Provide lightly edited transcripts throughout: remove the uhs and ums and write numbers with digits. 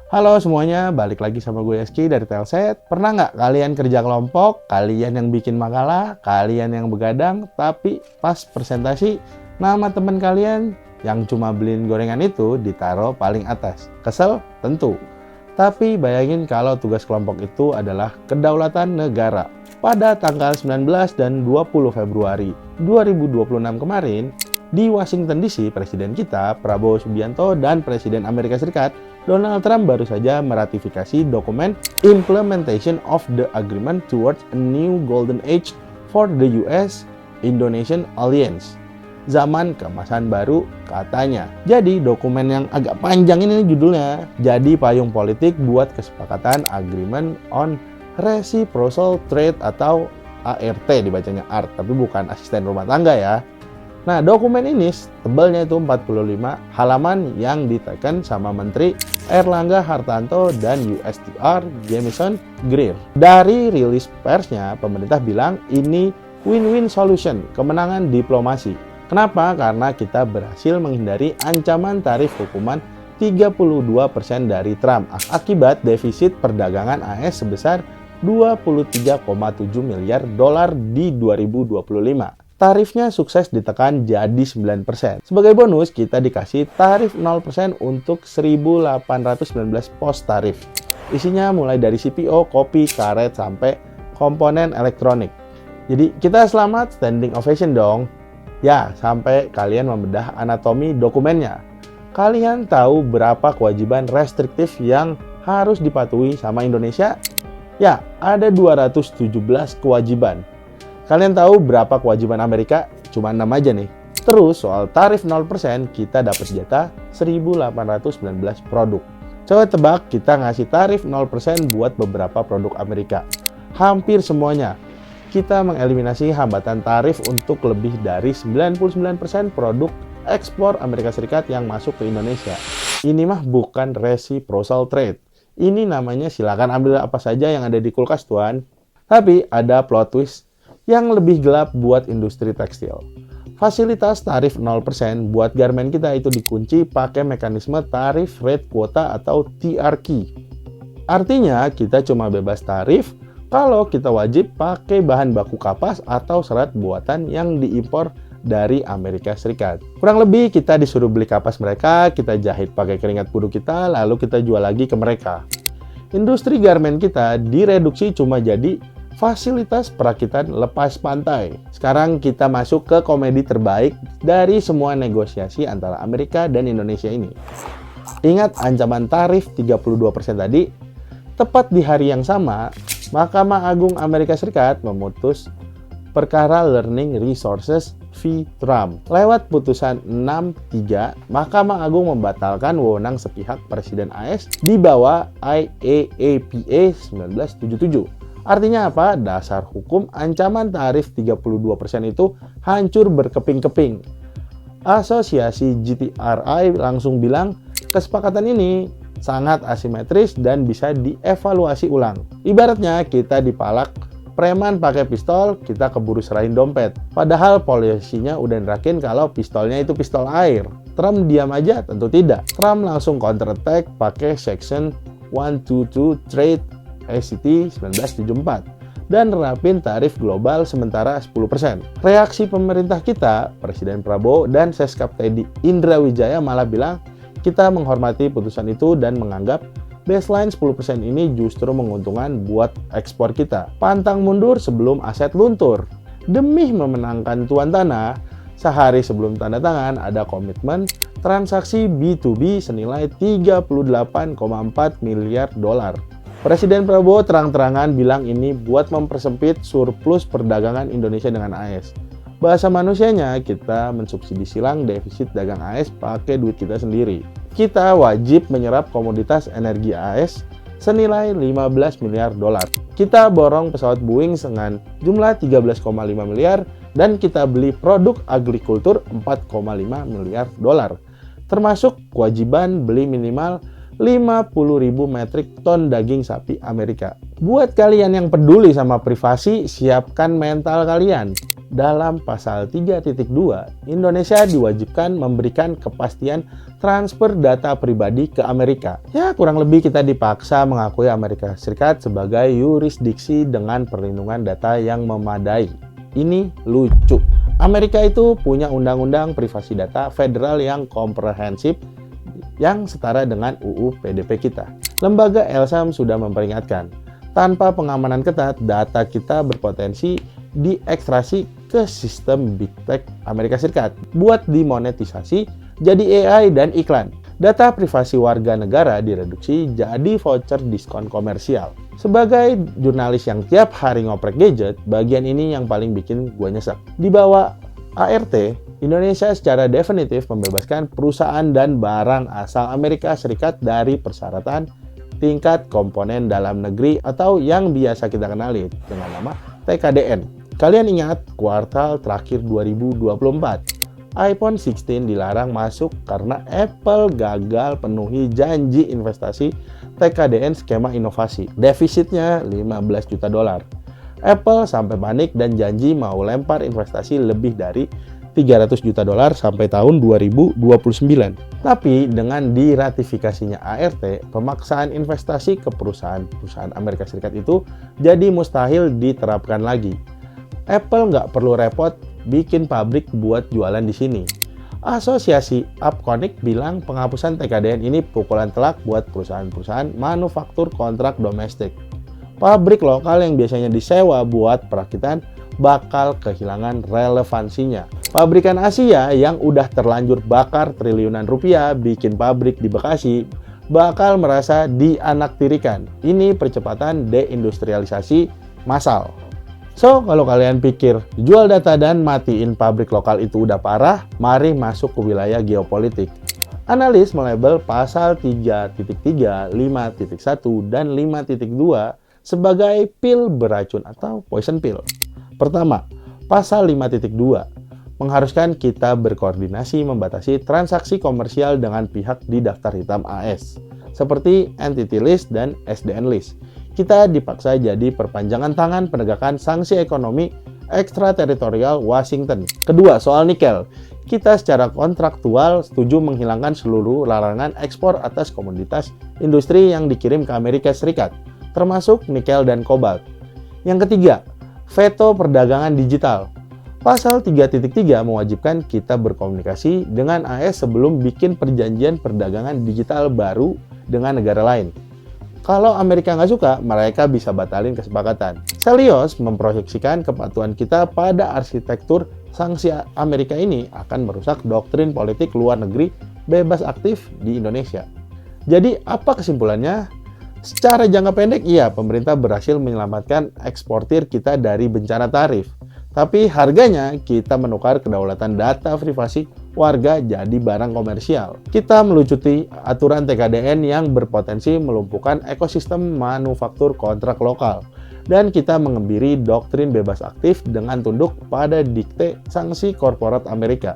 Halo semuanya, balik lagi sama gue Eski dari Telset. Pernah nggak kalian kerja kelompok, kalian yang bikin makalah, kalian yang begadang, tapi pas presentasi nama teman kalian yang cuma beliin gorengan itu ditaruh paling atas? Kesel? Tentu. Tapi bayangin kalau tugas kelompok itu adalah kedaulatan negara. Pada tanggal 19 dan 20 Februari 2026 kemarin, di Washington DC, Presiden kita, Prabowo Subianto, dan Presiden Amerika Serikat, Donald Trump baru saja meratifikasi dokumen Implementation of the Agreement Towards a New Golden Age for the US-Indonesian Alliance. Zaman keemasan baru katanya. Jadi dokumen yang agak panjang ini judulnya. Jadi payung politik buat kesepakatan Agreement on Reciprocal Trade atau ART dibacanya ART, tapi bukan asisten rumah tangga ya. Nah, dokumen ini tebalnya itu 45 halaman yang diteken sama Menteri Erlangga Hartarto dan USTR Jamieson Greer. Dari rilis persnya, pemerintah bilang ini win-win solution, kemenangan diplomasi. Kenapa? Karena kita berhasil menghindari ancaman tarif hukuman 32% dari Trump akibat defisit perdagangan AS sebesar 23,7 miliar dolar di 2025. Tarifnya sukses ditekan jadi 9%. Sebagai bonus, kita dikasih tarif 0% untuk 1.819 pos tarif. Isinya mulai dari CPO, kopi, karet, sampai komponen elektronik. Jadi kita selamat, standing ovation dong. Ya, sampai kalian membedah anatomi dokumennya. Kalian tahu berapa kewajiban restriktif yang harus dipatuhi sama Indonesia? Ya, ada 217 kewajiban. Kalian tahu berapa kewajiban Amerika? Cuma 6 aja nih. Terus soal tarif 0%, kita dapat jatah 1.819 produk. Coba tebak kita ngasih tarif 0% buat beberapa produk Amerika. Hampir semuanya. Kita mengeliminasi hambatan tarif untuk lebih dari 99% produk ekspor Amerika Serikat yang masuk ke Indonesia. Ini mah bukan reciprocal trade. Ini namanya silakan ambil apa saja yang ada di kulkas tuan. Tapi ada plot twist yang lebih gelap buat industri tekstil. Fasilitas tarif 0% buat garmen kita itu dikunci pakai mekanisme tarif rate quota atau TRQ. Artinya kita cuma bebas tarif kalau kita wajib pakai bahan baku kapas atau serat buatan yang diimpor dari Amerika Serikat. Kurang lebih kita disuruh beli kapas mereka, kita jahit pakai keringat buruh kita, lalu kita jual lagi ke mereka. Industri garmen kita direduksi cuma jadi fasilitas perakitan lepas pantai. Sekarang kita masuk ke komedi terbaik dari semua negosiasi antara Amerika dan Indonesia ini. Ingat ancaman tarif 32% tadi? Tepat di hari yang sama, Mahkamah Agung Amerika Serikat memutus perkara Learning Resources v. Trump. Lewat putusan 6-3, Mahkamah Agung membatalkan wewenang sepihak Presiden AS di bawah IAAPA 1977. Artinya apa? Dasar hukum ancaman tarif 32% itu hancur berkeping-keping. Asosiasi GTRI langsung bilang, kesepakatan ini sangat asimetris dan bisa dievaluasi ulang. Ibaratnya kita dipalak preman pakai pistol, kita keburu serahin dompet. Padahal polisinya udah nerakin kalau pistolnya itu pistol air. Trump diam aja? Tentu tidak. Trump langsung counter attack pakai Section 122 Trade ACT 1974 dan nerapin tarif global sementara 10%. Reaksi pemerintah kita, Presiden Prabowo dan Seskap Teddy Indra Wijaya malah bilang, kita menghormati putusan itu dan menganggap baseline 10% ini justru menguntungkan buat ekspor kita. Pantang mundur sebelum aset luntur. Demi memenangkan tuan tanah, sehari sebelum tanda tangan ada komitmen transaksi B2B senilai 38,4 miliar dolar. Presiden Prabowo terang-terangan bilang ini buat mempersempit surplus perdagangan Indonesia dengan AS. Bahasa manusianya, kita mensubsidi silang defisit dagang AS pakai duit kita sendiri. Kita wajib menyerap komoditas energi AS senilai 15 miliar dolar. Kita borong pesawat Boeing dengan jumlah 13,5 miliar dan kita beli produk agrikultur 4,5 miliar dolar. Termasuk kewajiban beli minimal 50.000 metrik ton daging sapi Amerika. Buat kalian yang peduli sama privasi, siapkan mental kalian. Dalam pasal 3.2, Indonesia diwajibkan memberikan kepastian transfer data pribadi ke Amerika. Ya, kurang lebih kita dipaksa mengakui Amerika Serikat sebagai yurisdiksi dengan perlindungan data yang memadai. Ini lucu. Amerika itu punya undang-undang privasi data federal yang komprehensif yang setara dengan UU PDP kita. Lembaga LSAM sudah memperingatkan, tanpa pengamanan ketat, data kita berpotensi diekstrasi ke sistem Big Tech Amerika Serikat buat dimonetisasi jadi AI dan iklan. Data privasi warga negara direduksi jadi voucher diskon komersial. Sebagai jurnalis yang tiap hari ngoprek gadget, bagian ini yang paling bikin gue nyesek. Di bawah ART, Indonesia secara definitif membebaskan perusahaan dan barang asal Amerika Serikat dari persyaratan tingkat komponen dalam negeri atau yang biasa kita kenali dengan nama TKDN. Kalian ingat kuartal terakhir 2024, iPhone 16 dilarang masuk karena Apple gagal penuhi janji investasi TKDN skema inovasi. Defisitnya 15 juta dolar. Apple sampai panik dan janji mau lempar investasi lebih dari 300 juta dolar sampai tahun 2029. Tapi dengan diratifikasinya ART, pemaksaan investasi ke perusahaan Amerika Serikat itu jadi mustahil diterapkan lagi. Apple nggak perlu repot bikin pabrik buat jualan di sini. Asosiasi Upconic bilang penghapusan TKDN ini pukulan telak buat perusahaan-perusahaan manufaktur kontrak domestik. Pabrik lokal yang biasanya disewa buat perakitan bakal kehilangan relevansinya. Pabrikan Asia yang udah terlanjur bakar triliunan rupiah bikin pabrik di Bekasi bakal merasa dianaktirikan. Ini percepatan deindustrialisasi massal. So, kalau kalian pikir jual data dan matiin pabrik lokal itu udah parah, mari masuk ke wilayah geopolitik. Analis melabel pasal 3.3, 5.1, dan 5.2 sebagai pil beracun atau poison pill. Pertama, pasal 5.2 mengharuskan kita berkoordinasi membatasi transaksi komersial dengan pihak di daftar hitam AS, seperti Entity List dan SDN List. Kita dipaksa jadi perpanjangan tangan penegakan sanksi ekonomi ekstrateritorial Washington. Kedua, soal nikel. Kita secara kontraktual setuju menghilangkan seluruh larangan ekspor atas komoditas industri yang dikirim ke Amerika Serikat, termasuk nikel dan kobalt. Yang ketiga, veto perdagangan digital. Pasal 3.3 mewajibkan kita berkomunikasi dengan AS sebelum bikin perjanjian perdagangan digital baru dengan negara lain. Kalau Amerika nggak suka, mereka bisa batalin kesepakatan. Celios memproyeksikan kepatuhan kita pada arsitektur sanksi Amerika ini akan merusak doktrin politik luar negeri bebas aktif di Indonesia. Jadi apa kesimpulannya? Secara jangka pendek, iya, pemerintah berhasil menyelamatkan eksportir kita dari bencana tarif. Tapi harganya kita menukar kedaulatan data privasi warga jadi barang komersial. Kita melucuti aturan TKDN yang berpotensi melumpuhkan ekosistem manufaktur kontrak lokal. Dan kita mengembiri doktrin bebas aktif dengan tunduk pada dikte sanksi korporat Amerika.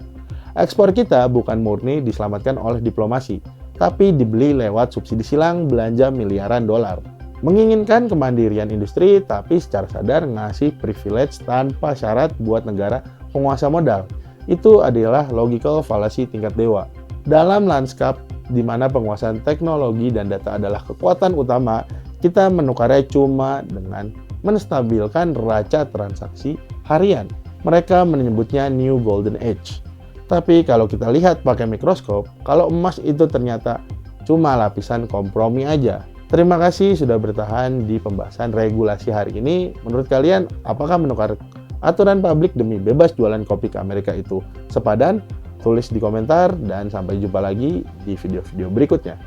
Ekspor kita bukan murni diselamatkan oleh diplomasi, tapi dibeli lewat subsidi silang belanja miliaran dolar. Menginginkan kemandirian industri, tapi secara sadar ngasih privilege tanpa syarat buat negara penguasa modal. Itu adalah logical fallacy tingkat dewa. Dalam lanskap di mana penguasaan teknologi dan data adalah kekuatan utama, kita menukarnya cuma dengan menstabilkan neraca transaksi harian. Mereka menyebutnya New Golden Age. Tapi kalau kita lihat pakai mikroskop, kalau emas itu ternyata cuma lapisan kompromi aja. Terima kasih sudah bertahan di pembahasan regulasi hari ini. Menurut kalian, apakah menukar aturan publik demi bebas jualan kopi ke Amerika itu sepadan? Tulis di komentar dan sampai jumpa lagi di video-video berikutnya.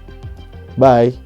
Bye!